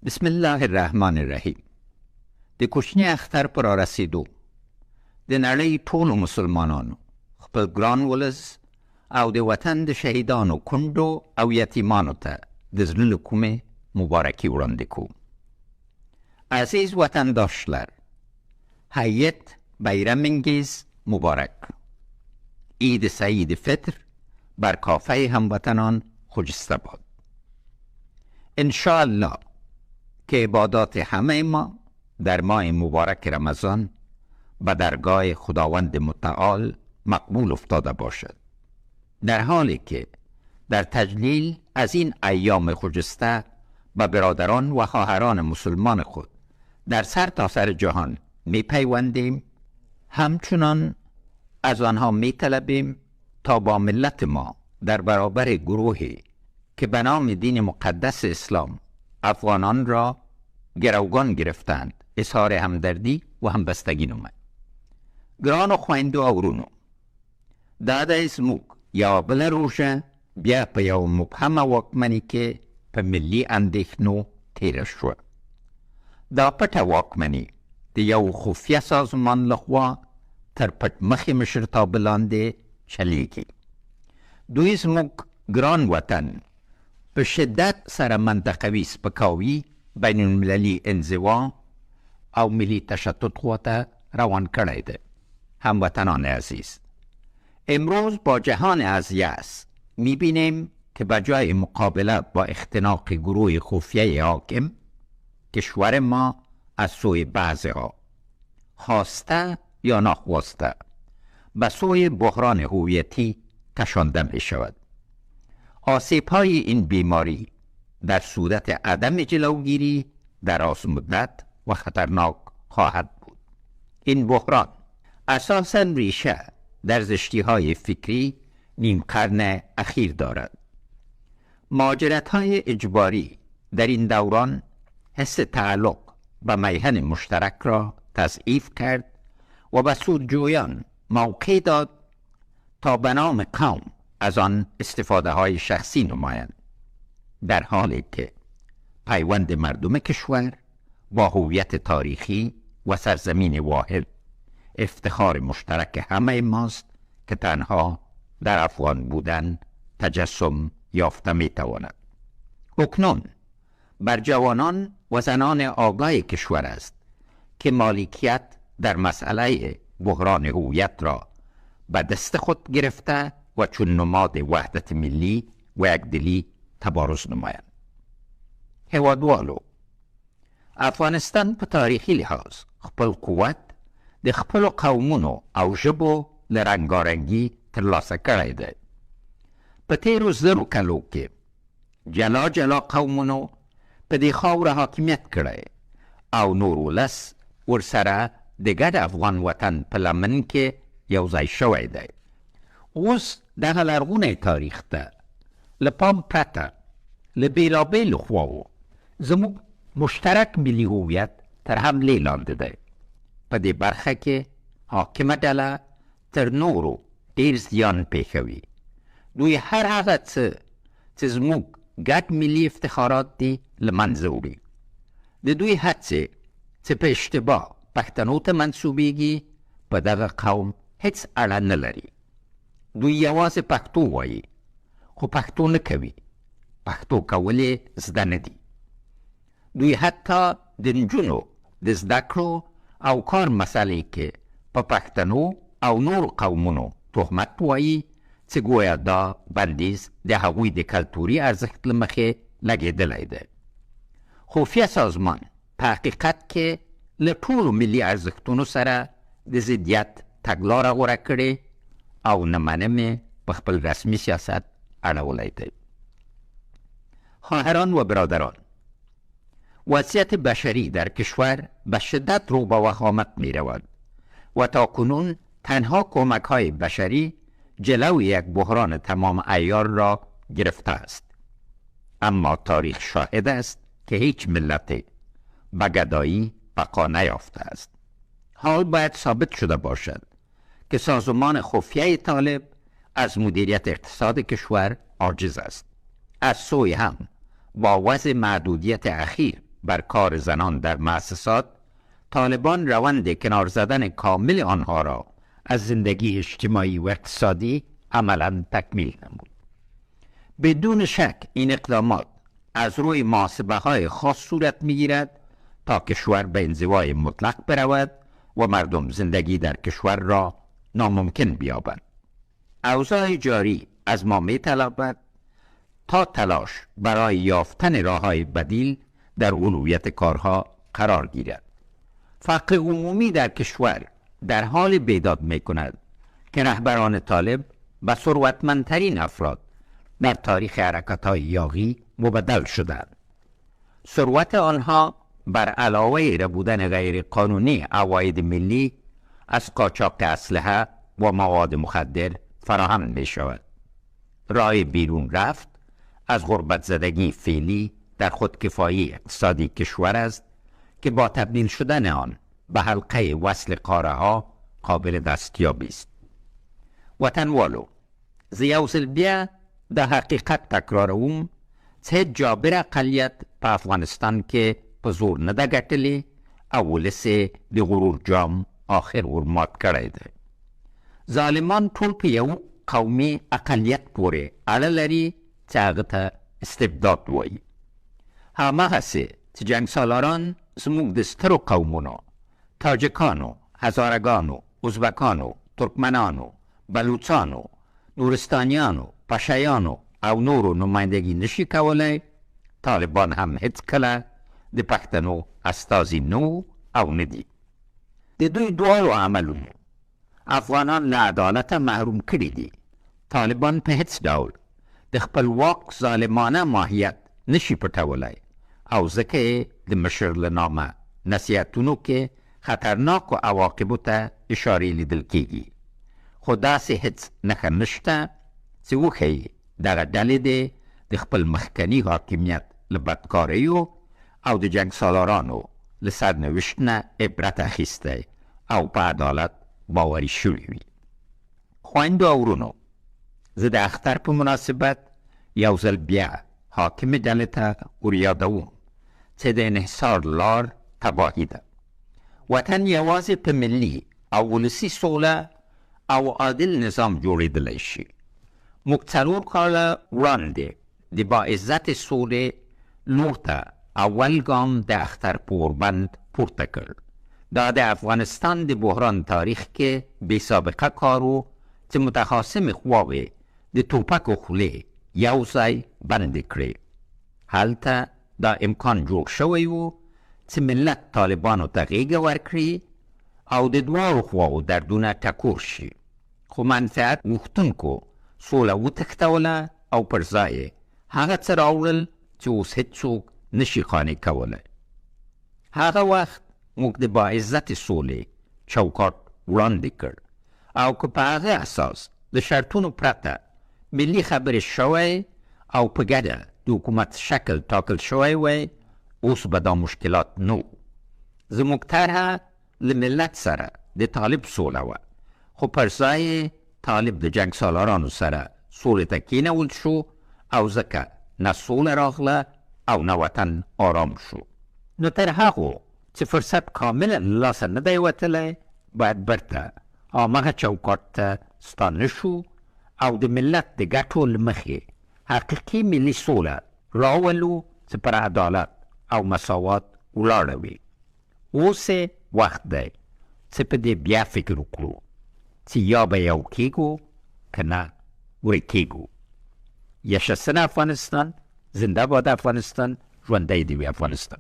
بسم الله الرحمن الرحیم. د کوچنی اختر پر رسیدو د نړۍ ټولو مسلمانانو خپل ګران ولس او د وطن د شهیدانو کونډو او یتیمانو ته د زړه له کومې مبارکي وړاندې کوم. عزیز وطنداشتlar، هیت بیرم‌انگیز مبارک. عید سعید فطر بر کافه هموطنان خجسته باد. انشاءالله که عبادات همه ما در ماه مبارک رمضان به درگاه خداوند متعال مقبول افتاده باشد، در حالی که در تجلیل از این ایام خجسته به برادران و خواهران مسلمان خود در سرتاسر جهان می پیوندیم. همچنان از آنها می طلبیم تا با ملت ما در برابر گروهی که به نام دین مقدس اسلام افغانان را گروگان گرفتند اظهار همدردی و همبستگی نماید. ګرانو خویندو او ورونو، دا د زموږ یوه بله روژه بیا په یو مبهمه واکمني کې په ملي اندېښنو تېره شوه. دا پټه واکمني د یو خفیه سازمان لخوا تر پټمخې مشرتابه لاندې چلیږي. دوی زموږ ګران وطن په شدت سره منطقوي سپکاوي، بین المللي انزوا او ملی تشدد خواته روان کړی دی. هموطنان عزیز، امروز با جهان از یأس میبینیم که بجای مقابله با اختناق گروه خفیه حاکم، کشور ما از سوی بعضها خواسته یا ناخواسته به سوی بحران هویتی کشانده می شود. آسیب‌های این بیماری در صورت عدم جلوگیری دراز مدت و خطرناک خواهد بود. این بحران اساساً ریشه در زشتی‌های فکری نیم قرن اخیر دارد. مهاجرت‌های اجباری در این دوران حس تعلق به میهن مشترک را تضعیف کرد و به سودجویان موقع داد تا به نام قوم از آن استفاده های شخصی نمایند، در حالی که پیوند مردم کشور با هویت تاریخی و سرزمین واحد افتخار مشترک همه ماست که تنها در افغان بودن تجسم یافته می تواند. اکنون بر جوانان و زنان آگاه کشور است که مالکیت در مسئله بحران هویت را به دست خود گرفته و چون نماد وحدت ملی و یکدلی تبارز نمایند. هیوادوالو، افغانستان په تاریخي لحاظ خپل قوت د خپلو قومونو او ژبو له رنګارنګي ترلاسه کړی دی. په تیرو زرو کلو کې جلا جلا قومونو په دې خاوره حاکمیت کړی او نور ولس ورسره د ګډ افغان وطن په لمن کې یو ځای شوی دی. اوس دغه لرغونی تاریخ ته له پام پرته له بېلابېلو خواوو زموږ مشترک ملي هویت تر حملې لاندې دی. په دې برخه کې حاکمه ډله تر نورو ډېر زیان پېښوي. دوی هر هغه څه چې زموږ ګډ ملي افتخارات دي له منځه وړي. د دوی هڅې چې په اشتباه پښتنو ته منسوبېږي په دغه قوم هیڅ اړه نه لري. دوی یوازې پښتو وایي خو پښتو نه کوي. پښتو کول یې زده نه دي. دوی حتی د نجونو د زده کړو او کار مسئلې کې په پښتنو او نور قومونو تهمت وایي چې ګویا دا بندیز د هغوی د کلتوري ارزښت له مخې لګېدلی دی. خفیه سازمان په حقیقت کې له ټولو ملي ارزښتونو سره د ضدیت تګلاره غوره کړې او نه منم په خپل رسمی سیاست اړولی دی. خواهران و برادران، وضعیت بشری در کشور به شدت رو به وخامت می رود و تاکنون تنها کمک های بشری جلوی یک بحران تمام عیار را گرفته است. اما تاریخ شاهد است که هیچ ملت به گدایی بقا نیافته است. حال باید ثابت شده باشد که سازمان خفیه طالب از مدیریت اقتصاد کشور عاجز است. از سوی هم با وضع محدودیت اخیر بر کار زنان در مؤسسات، طالبان روند کنار زدن کامل آنها را از زندگی اجتماعی و اقتصادی عملاً تکمیل نمود. بدون شک این اقدامات از روی محاسبه‌های خاص صورت می‌گیرد تا کشور به انزوای مطلق برود و مردم زندگی در کشور را ناممکن بیابند. اوضاع جاری از ما می‌طلبد تا تلاش برای یافتن راه‌های بدیل در اولویت کارها قرار گیرد. فقر عمومی در کشور در حال بیداد می‌کند که رهبران طالب به ثروتمندترین افراد در تاریخ حرکت‌های یاغی مبدل شدند. ثروت آنها بر علاوه ربودن غیر قانونی عواید ملی از قاچاق اسلحه و مواد مخدر فراهم می شود. راه بیرون رفت از غربت زدگی فعلی در خودکفایی اقتصادی کشور است که با تبدیل شدن آن به حلقه وصل قاره ها قابل دستیابی است. وطن والو، زیوزل بیا در حقیقت تکراروم چه جابر اقلیت په افغانستان کې په زور نه ده ګټلې او ولس د غرور جام آخر ورمات کړی دی. ظالمان ټول په یو قومي اقلیت پورې اړه لري چې هغه ته استبداد وایي. هماغسې چې جنګسالاران زموږ د سترو قومونو تاجکانو، هزارگانو، ازبکانو، ترکمنانو، بلوچانو، نورستانیانو، پشایانو او نورو نمایندگی نشي کولی، طالبان هم هیڅ کله د پښتنو استازي نو او ندي. د دوی دواړو عملونو افغانان له عدالته محروم کړي دي. طالبان په هیڅ ډول د خپل واک ظالمانه ماهیت نشي پټولی او ځکه یې د مشر له نامه نصیحتونو کې خطرناکو عواقبو ته اشارې لیدل کیږي. خو داسې هیڅ نښه نشته چې وښیي دغه ډلې دې د خپل مخکني حاکمیت له بدکاریو او د جنګسالارانو له سرنوشت نه عبرت اخیستی او په عدالت باوري شوي وي. خویندو او ورونو، زه د اختر په مناسبت یو ځل بیا حاکمې ډلې ته وریادوم چې د انحصار لار تباهي ده. وطن یوازې په ملي او ولسي سوله او عادل نظام جوړېدلی شي. موږ 4 کاله وړاندې د باعزت سولې لور ته اول ګام د اختر په غوربند پورته کړ. دا د افغانستان د بحران تاریخ کې بې سابقه کار و چې متخاصمې خواوې د توپکو خولې یو ځای بندې کړې. هلته دا امکان جوړ شوی و چې ملت طالبانو ته غېږه ورکړي او د دواړو خواو دردونه ټکور شي. خو منفعت غوښتونکو سوله وتښتوله او پر ځای هغه څه راوړل چې اوس هېڅوک نشي قانع کولی. هغه وخت موږ د باعزت سولې چوکاټ وړاندې کړ او که په هغه اساس د شرطونو پرته ملي خبرې شوی او په ګډه د حکومت شکل ټاکل شوی وی، اوس به دا مشکلات نو. زموږ طرحه له ملت سره د طالب سوله وه، خو پر ځای طالب د جنګسالارانو سره سولې ته کېنول شو او ځکه نه سوله راغله او نه وطن آرام شو. نو تر هغو چې فرصت کاملا له لاسه نه دی وتلی، باید برته هماغه چوکاټ ته ستانه شو او د ملت د ګټو له مخې حقیقي ملي سوله راولو چې پر عدالت او مساوات ولاړه وي. اوس وخت دی چې په دې بیا فکر وکړو چې یا به یو کېږو که نه ورې کېږو. یشسن افغانستان، زنده باد افغانستان، ژوندی دې وي افغانستان.